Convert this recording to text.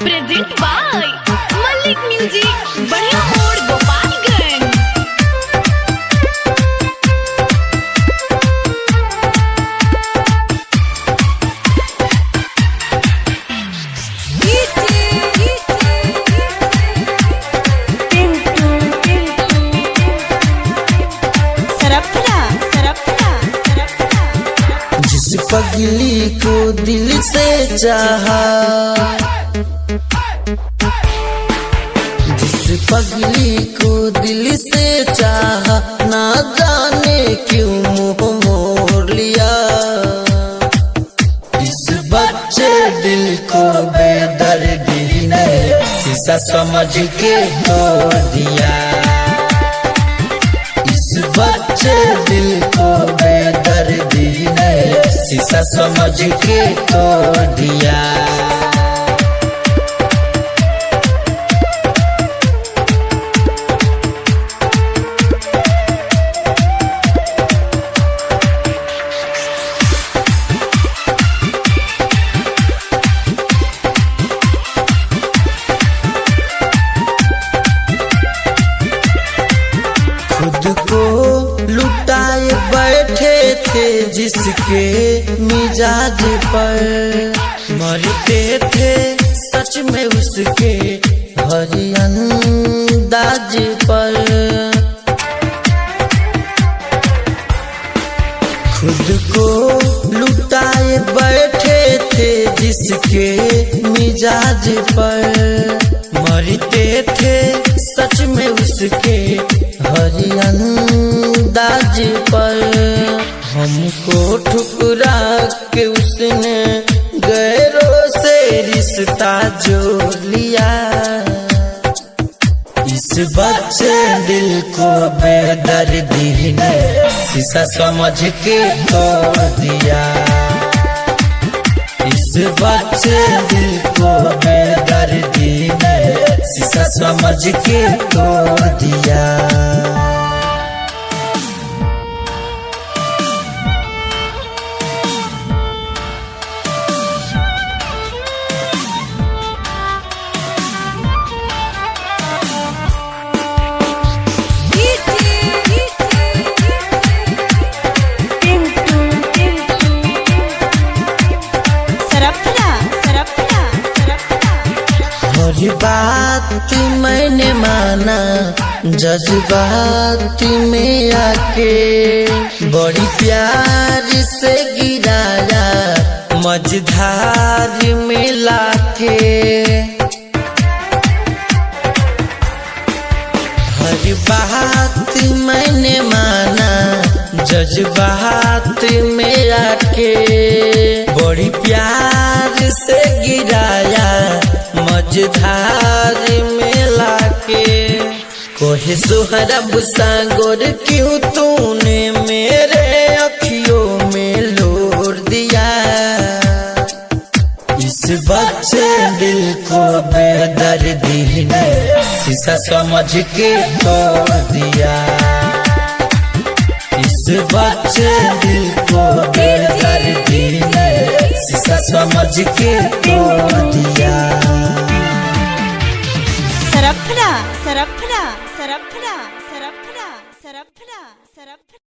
Present by Malik music बढ़िया मोड़ गोपालगंज। जिस पगली को दिल से चाहा, जिस पगली को दिल से चाहा, ना जाने क्यों मुंह मोड़ लिया। इस बच्चे दिल को बेदर्दी ने शीशा समझ के तोड़ दिया। इस बच्चे दिल को बेदर्दी ने शीशा समझ के तोड़ दिया। खुद को लुटाए बैठे थे जिसके मिजाज पर, मरते थे सच में उसके हर अंदाज पर। खुद को लुटाए बैठे थे जिसके मिजाज पर, मरते थे सच में उसके हर अंदाज पर। हमको ठुकरा के उसने गैरों से रिश्ता जोड़ लिया। इस बच्चे दिल को बेदर्दी ने शीशा समझ के तोड़ दिया। इस बच्चे दिल को बेदर्दी ने शीशा समझ के तोड़ दिया। हर बात मैंने माना जज्बात में आके, बड़ी प्यार से गिराया मझधार में लाके। हर बात मैंने माना जज्बात में आके, बड़ी प्यार से गिराया मझधार में लाके। कोहे सोहरब सागोर क्यों तूने मेरे अखियों में लोर दिया। इस बच्चे दिल को बेदर्दी ने शीशा समझ के तोड़ दिया। इस बच्चे दिल को बेदर्दी ने शीशा समझ के तोड़ दिया। सरफना सरफना सरफना सरफना सरफना सरफना।